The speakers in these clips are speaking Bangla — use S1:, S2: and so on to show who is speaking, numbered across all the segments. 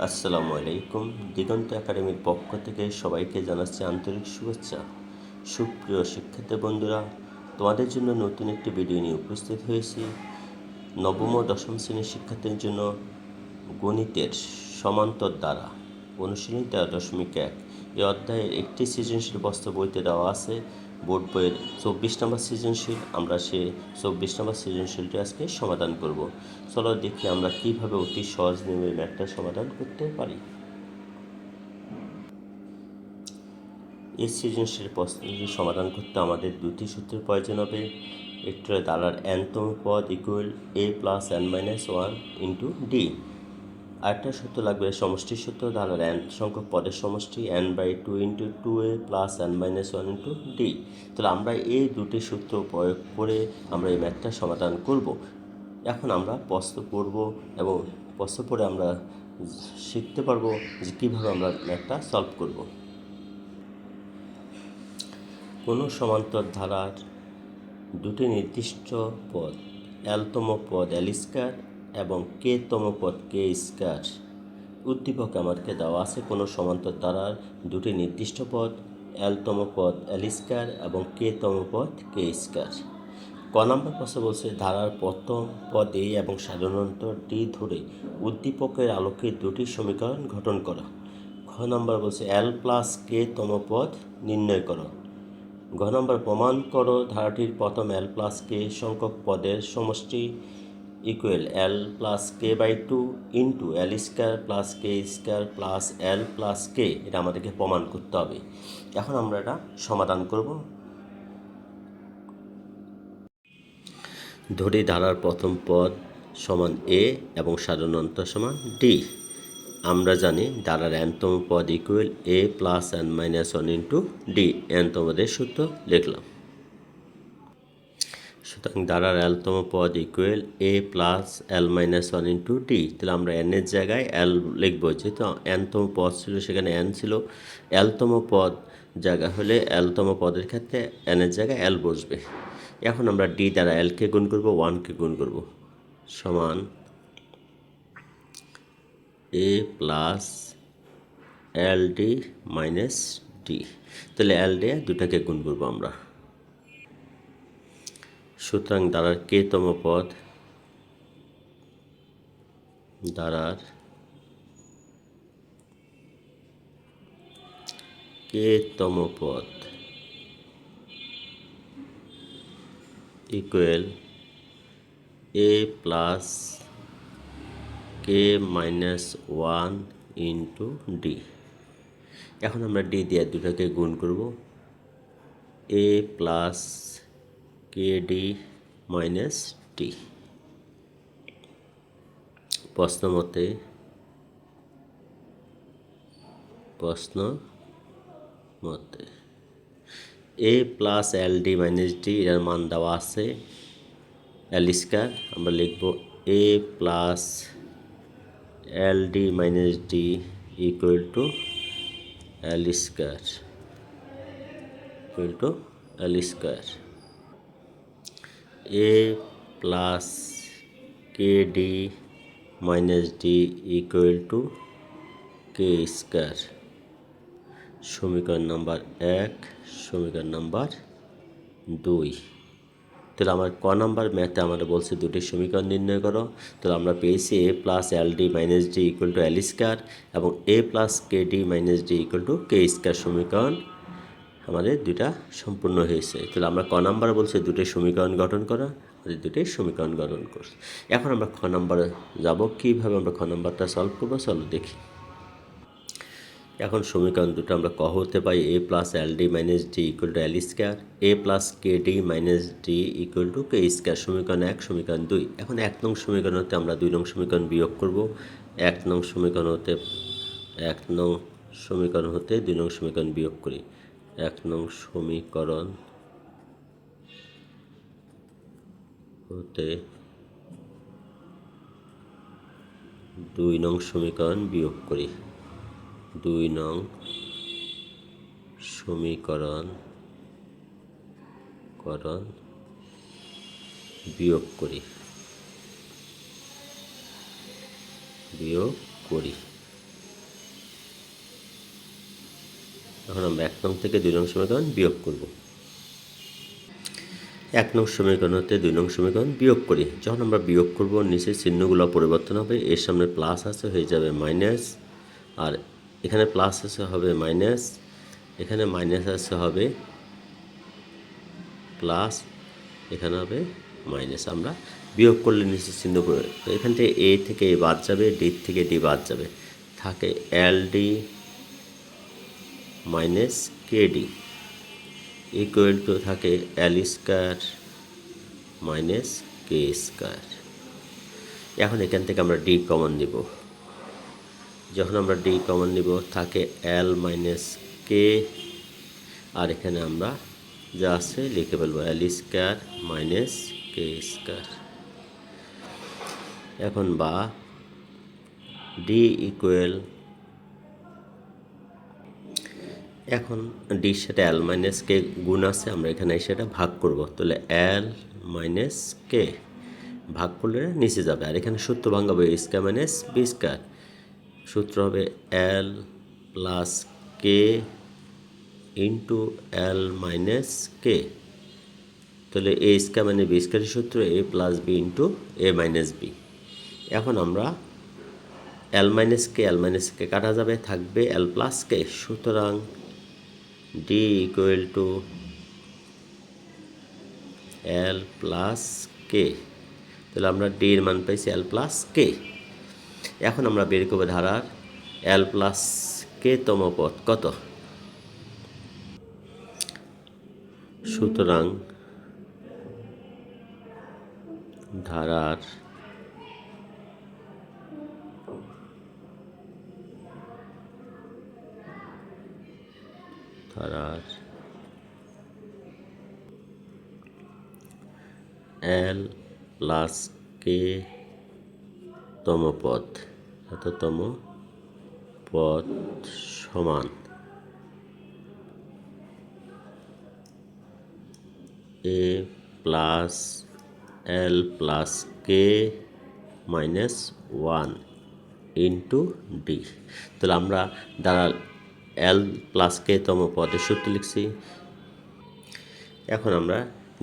S1: আসসালামু আলাইকুম। দিগন্ত একাডেমির পক্ষ থেকে সবাইকে জানাচ্ছি আন্তরিক শুভেচ্ছা। সুপ্রিয় শিক্ষার্থী বন্ধুরা, তোমাদের জন্য নতুন একটি ভিডিও নিয়ে উপস্থিত হয়েছি। নবম ও দশম শ্রেণীর শিক্ষার্থীর জন্য গণিতের সমান্তর দ্বারা অনুশীলনী 13.1 এই অধ্যায়ের একটি সৃজনশীল বাস্তব বইতে দেওয়া আছে। বোর্ড বইয়ের 24 নম্বর সৃজনশীল। আমরা সে 24 নম্বর সৃজনশীলটি আজকে সমাধান করব। চলো দেখি আমরা কিভাবে অতি সহজ নিয়মে ম্যাথটা সমাধান করতে পারি। এই সৃজনশীল প্রশ্নটি সমাধান করতে আমাদের দুটি সূত্রের প্রয়োজন হবে। একটি হলো দ্বারার nতম পদ equal a plus n minus 1 into D. আরেকটা সূত্র লাগবে সমষ্টির সূত্র, দ্বারার n সংখ্যক পদের সমষ্টি n/2 into 2a plus n minus 1 into d. তাহলে আমরা এই দুটি সূত্র প্রয়োগ করে আমরা এই ম্যাথটা সমাধান করব। এখন আমরা প্রশ্ন পড়ব এবং প্রশ্ন পড়ে আমরা শিখতে পারবো যে কীভাবে আমরা ম্যাথটা সলভ করব। কোনো সমান্তর ধারার দুটি নির্দিষ্ট পদ এলতম পদ এল স্কয়ার এবং কে তম পদ কে স্কয়ার উদ্দীপক আমাকে দেওয়া আছে। কোনো সমান্তর ধারার দুটি নির্দিষ্ট পদ এলতম পদ এল স্কয়ার এবং কে তম পদ কে স্কয়ার। ক নম্বর প্রশ্ন বলছে ধারার প্রথম পদ এ এবং সাধারণত ডি ধরে উদ্দীপকের আলোকে দুটি সমীকরণ গঠন করা। খ নম্বর বলছে এল প্লাস কে তম পদ নির্ণয় করো। ঘ নম্বর প্রমাণ করো ধারাটির প্রথম এল প্লাস কে সংখ্যক পদের সমষ্টি equal l plus k by 2 into l square plus k square plus l plus k. এটা আমাদেরকে প্রমাণ করতে হবে। এখন আমরা এটা সমাধান করব। ধরি ধারার প্রথম পদ সমান এ এবং সাধারণত সমান ডি। আমরা জানি ধারার nতম পদ equal a plus n minus 1 into d. nতম পদের সূত্র লিখলাম। সুতরাং ধারার এলতম পদ equal a plus l minus 1 into d. তাহলে আমরা n এর জায়গায় এল লিখব, যেহেতু nতম পদ ছিল সেখানে n ছিল। এলতম পদ জায়গা হলে এলতম পদের ক্ষেত্রে n এর জায়গায় এল বসবে। এখন আমরা ডি দ্বারা এলকে গুণ করব, 1কে গুণ করব, সমান a plus L D minus d. তাহলে এল ডি দুটাকে গুণ করবো আমরা। সুতরাং দ্বারার কে তম পদ দ্বারার কে তম পদ equal a plus k minus 1 into d. এখন আমরা ডি দিয়ে দুটাকে গুণ করব, a plus K D minus d. প্রশ্ন মতে a plus L D minus d এর মান দেওয়া আছে এল স্কয়ার। আমরা লিখব a plus L D minus D equal to L square a plus K D minus D equal to K square. সমীকরণ নাম্বার 1, সমীকরণ নাম্বার 2। তাহলে আমার ক নাম্বার ম্যাথে আমরা বলছে দুটি সমীকরণ নির্ণয় করো। তাহলে আমরা পেয়েছি a plus L D minus D equal to L square এবং a plus K D minus D equal to K square. সমীকরণ আমাদের দুটা সম্পূর্ণ হয়েছে। তাহলে আমরা ক নাম্বার বলছে দুটি সমীকরণ গঠন করা, আমাদের দুটি সমীকরণ গঠন করছে। এখন আমরা খ নাম্বারে যাব। কীভাবে আমরা খ নাম্বারটা সলভ করবো চলো দেখি। এখন সমীকরণ দুটো আমরা ক হতে পাই a plus L D minus D equal to L square, a plus K D minus D equal to K square. সমীকরণ 1, সমীকরণ 2। এখন 1 নং সমীকরণ হতে আমরা 2 নং সমীকরণ বিয়োগ করব। 1 নং সমীকরণ হতে 2 নং সমীকরণ বিয়োগ করি। 1 নং সমীকরণ হতে 2 নং সমীকরণ বিয়োগ করি। 2 নং সমীকরণ বিয়োগ করি। এখন আমরা 1 নং থেকে 2 নং সমীকরণ বিয়োগ করব। 1 নং সমীকরণ হতে 2 নং সমীকরণ বিয়োগ করি। যখন আমরা বিয়োগ করব নিচের চিহ্নগুলো পরিবর্তন হবে, এর সামনে প্লাস আছে হয়ে যাবে মাইনাস, আর এখানে প্লাস আছে হবে মাইনাস, এখানে মাইনাস আছে হবে প্লাস, এখানে হবে মাইনাস। আমরা বিয়োগ করলে নিচের চিহ্ন তো এখান থেকে এ থেকে এ বাদ যাবে, ডি থেকে ডি বাদ যাবে, থাকে L D minus K D equal two থাকে এল স্কয়ার মাইনাস কে স্কয়ার। এখন এখান থেকে আমরা ডি কমন নিব। যখন আমরা ডি কমন নিব থাকে এল মাইনাস কে, আর এখানে আমরা যা আছে লিখে ফেলবো এল স্কয়ার মাইনাস কে স্কয়ার। এখন বা ডি ইকুয়াল, এখন ডির সাথে এল মাইনাস কে গুণ আছে, আমরা এখানে সেটা ভাগ করব, তাহলে এল মাইনাস কে ভাগ করলে নিচে যাবে, আর এখানে সূত্র ভাঙাবো এ স্কয়ার মাইনাস বি স্কয়ার। সূত্র হবে এল plus k into L minus কে, তাহলে এ স্কয়ার মানে বি স্কয়ারের সূত্র এ প্লাস বি ইন্টু এ মাইনাস বি। এখন আমরা এল মাইনাস কে কাটা যাবে, থাকবে এল প্লাস কে, সুতরাং d equal to l plus k, তাহলে আমরা ডি এর মান পাইছি এল প্লাস কে। এখন আমরা বের করবো ধারার এল প্লাস কে তম পদ কত, সুতরাং ধারার এল প্লাস কে তম পদ, তম পদ সমান a plus l plus k minus 1 into d. তাহলে আমরা দ্বারা এল প্লাস কে তম পদের সূত্র লিখছি। এখন আমরা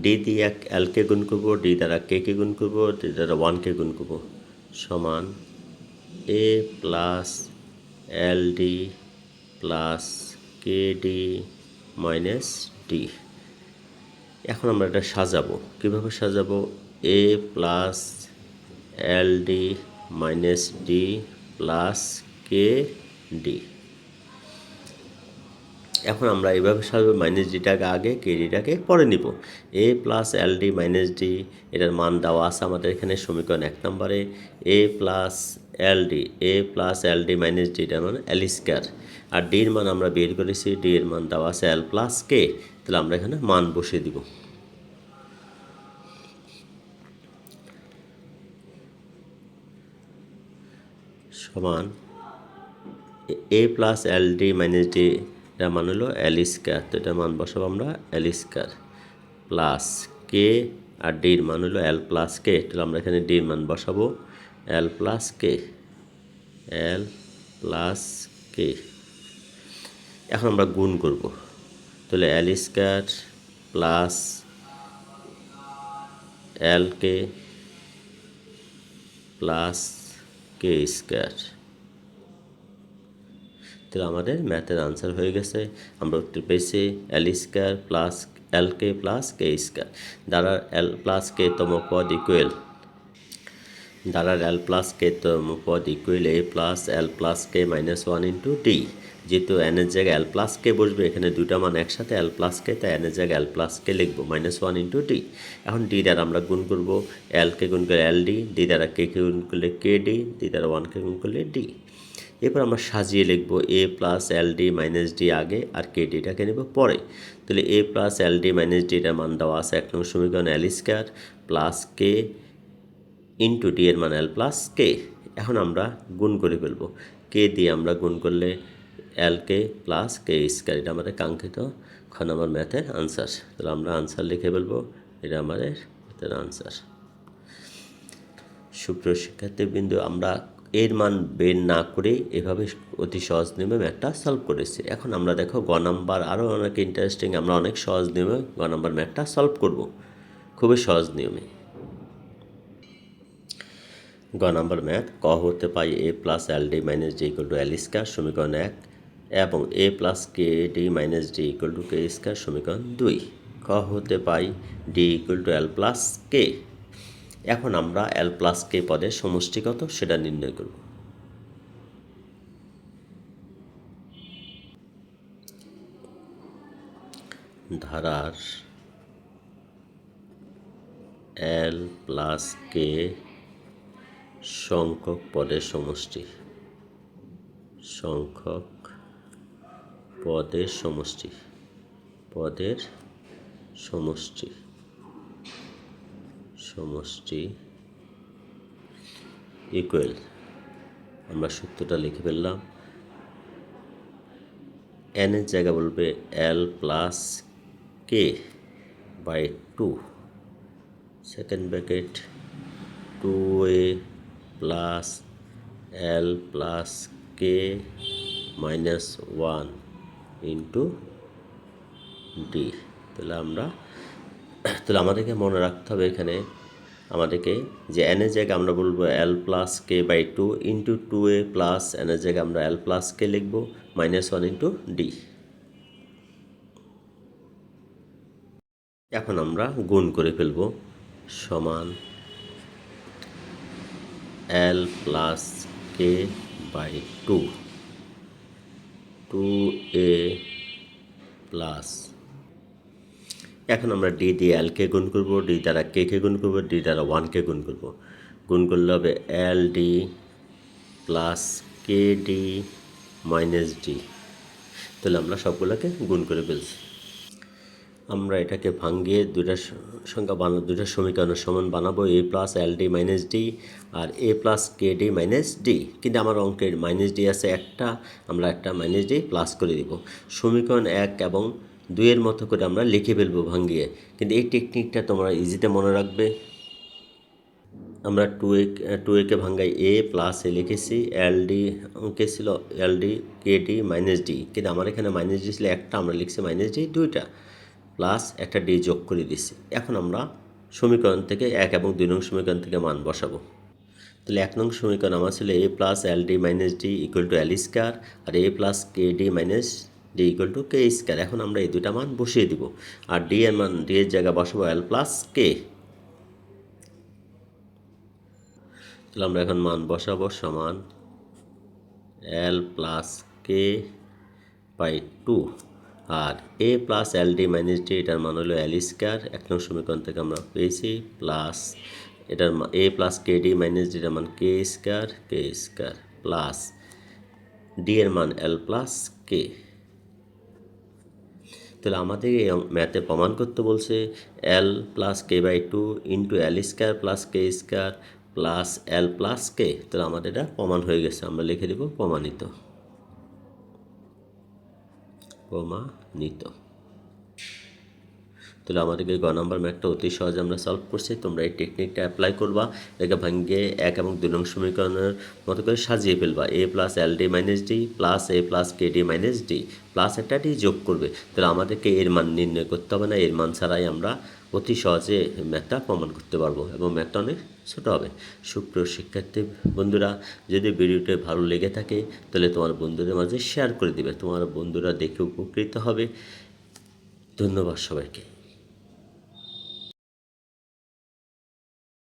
S1: ডি দিয়ে এলকে গুণ করবো, ডি দ্বারা কে গুণ করবো, ডি দ্বারা 1কে গুণ করবো, সমান a plus L d plus K D minus d. এখন আমরা এটা সাজাবো, কীভাবে সাজাবো, a plus L D minus d plus K d. এখন আমরা এইভাবে সাজাবো, মাইনাস ডিটাকে আগে কে ডিটাকে পরে নিব। A plus L D minus d এটার মান দেওয়া আছে আমাদের এখানে সমীকরণ 1 নম্বরে, a plus L D minus d এটার মান এল স্কয়ার, আর ডির মান আমরা বের করেছি, ডি এর মান দেওয়া আছে এল প্লাস কে, তাহলে আমরা এখানে মান বসিয়ে দিব। সমান a plus L D minus d এটার মান হলো এল স্কয়ার, তো এটার মান বসাবো আমরা এল স্কয়ার প্লাস কে, আর ডির মান হলো এল প্লাস কে, তাহলে আমরা এখানে ডির মান বসাবো এল প্লাস কে, এল প্লাস কে। এখন আমরা গুণ করব, তাহলে এল স্কয়ার প্লাস এল কে প্লাস কে স্কয়ার, তাহলে আমাদের ম্যাথের আনসার হয়ে গেছে। আমরা উত্তর পেয়েছি এল স্কয়ার প্লাস এল কে প্লাস কে স্কয়ার। দ্বারা এল প্লাস কে তম পদ ইকুয়াল, দ্বারা এল প্লাস কে তম পদ equal a plus l plus k minus 1 into D. যেহেতু এনের জায়গায় এল প্লাস কে বসবে, এখানে দুটা মান একসাথে এল প্লাস কে, তাই এনের জায়গায় এল প্লাস কে লিখবো মাইনাস 1 ইন্টু ডি। এখন ডি দ্বারা আমরা গুণ করবো, এল কে গুণ করলে এল ডি, ডি দ্বারা কে গুণ করলে কে ডি, ডি দ্বারা 1কে গুণ করলে ডি। এরপর আমরা সাজিয়ে লিখবো a plus L D minus d আগে আর কে ডিটাকে নেব পরে। তাহলে a plus L D minus ডিটার মান দেওয়া আছে 1 নং সমীকরণ l square plus k into d এর মান এল প্লাস কে। এখন আমরা গুণ করে ফেলবো, কে দিয়ে আমরা গুণ করলে এল কে প্লাস কে স্কয়ার, এটা আমাদের কাঙ্ক্ষিত খ নম্বর ম্যাথের আনসার। তাহলে আমরা আনসার লিখে ফেলবো, এটা আমাদের ম্যাথের আনসার। সুপ্রিয় শিক্ষার্থীবৃন্দ, আমরা এর মান বের না করে এভাবে অতি সহজ নিয়মে ম্যাথটা সলভ করেছি। এখন আমরা দেখো গ নাম্বার আরও অনেক ইন্টারেস্টিং, আমরা অনেক সহজ নিয়মে গ নাম্বার ম্যাথটা সলভ করব, খুবই সহজ নিয়মে। গ নাম্বার ম্যাথ, ক হতে পাই a plus L D minus D equal to L square সমীকরণ 1 এবং a plus K D minus D equal to K square সমীকরণ 2। খ হতে পাই d equal to l plus k. এখন আমরা এল প্লাস কে পদের সমষ্টি কত সেটা নির্ণয় করব। ধারার এল প্লাস কে সংখ্যক পদের সমষ্টি, সংখ্যক পদের সমষ্টি, পদের সমষ্টি, সমষ্টি ইকুয়াল, আমরা সূত্রটা লিখে ফেললাম। এন এর জায়গা বলবে l plus k by 2, second bracket 2a plus l plus k minus 1 into d. তাহলে আমাদেরকে মনে রাখতে হবে এখানে আমাদেরকে যে এন এর জায়গায় আমরা বলবো l plus k by 2 into 2a plus n এর জায়গায় আমরা এল প্লাস কে লিখবো মাইনাস 1 ইন্টু ডি। এখন আমরা গুণ করে ফেলবো, সমান l plus k by 2, 2a plus, এখন আমরা ডি দিয়ে এলকে গুণ করবো, ডি দ্বারা কে গুণ করবো, ডি দ্বারা 1কে গুণ করবো। গুণ করলে হবে এল d plus K D minus d. তাহলে আমরা সবগুলোকে গুণ করে ফেলছি। আমরা এটাকে ভাঙিয়ে দুইটা সমীকরণের সমান বানাবো, a plus L D minus d আর a plus K D minus d. কিন্তু আমার অঙ্কের মাইনাস ডি আছে একটা, আমরা একটা মাইনাস ডি প্লাস করে দিব। সমীকরণ 1 এবং 2-এর মতো করে আমরা লিখে ফেলবো ভাঙিয়ে। কিন্তু এই টেকনিকটা তোমরা ইজিতে মনে রাখবে। আমরা 2a কে ভাঙাই এ প্লাস এ লিখেছি, এল ডি অঙ্কে ছিল L D K D minus d, কিন্তু আমার এখানে মাইনাস ডি ছিল একটা, আমরা লিখছি মাইনাস ডি 2টা, প্লাস একটা ডি যোগ করে দিচ্ছি। এখন আমরা সমীকরণ থেকে 1 এবং 2 নং সমীকরণ থেকে মান বসাবো। তাহলে 1 নং সমীকরণ আমার ছিল a plus L D minus D equal to L square আর a plus K D minus D equal to K square. এখন আমরা এই দুটা মান বসিয়ে দিব, আর ডি এর মান, ডি এর জায়গায় বসাবো এল প্লাস কে। তাহলে আমরা এখন মান বসাবো, সমান এল প্লাস কে বাই 2 আর a plus L D minus d, এটার মান হলো এল স্কয়ার, 1 নং সমীকরণ থেকে আমরা পেয়েছি, প্লাস এটার a plus K D minus d এর মান কে স্কয়ার প্লাস ডি এর মান এল প্লাস কে। তাহলে আমাদের এই ম্যাথে প্রমাণ করতে বলছে l plus k by 2 into l square plus k square plus l plus k. তাহলে আমাদের এটা প্রমাণ হয়ে গেছে, আমরা লিখে দিব প্রমাণিত, প্রমাণিত। তাহলে আমাদেরকে গ নাম্বার ম্যাথটা অতি সহজে আমরা সলভ করছি। তোমরা এই টেকনিকটা অ্যাপ্লাই করবা, এটাকে ভাঙিয়ে 1 এবং 2 নং সমীকরণের মতো করে সাজিয়ে ফেলবা। A plus L D minus d plus a plus K D minus d plus একটা ডি যোগ করবে। তাহলে আমাদেরকে এর মান নির্ণয় করতে হবে না, এর মান ছাড়াই আমরা অতি সহজে ম্যাথটা প্রমাণ করতে পারবো এবং ম্যাথটা অনেক ছোটো হবে। সুপ্রিয় শিক্ষার্থী বন্ধুরা, যদি ভিডিওটি ভালো লেগে থাকে তাহলে তোমার বন্ধুদের মাঝে শেয়ার করে দিবে, তোমার বন্ধুরা দেখে উপকৃত হবে। ধন্যবাদ সবাইকে।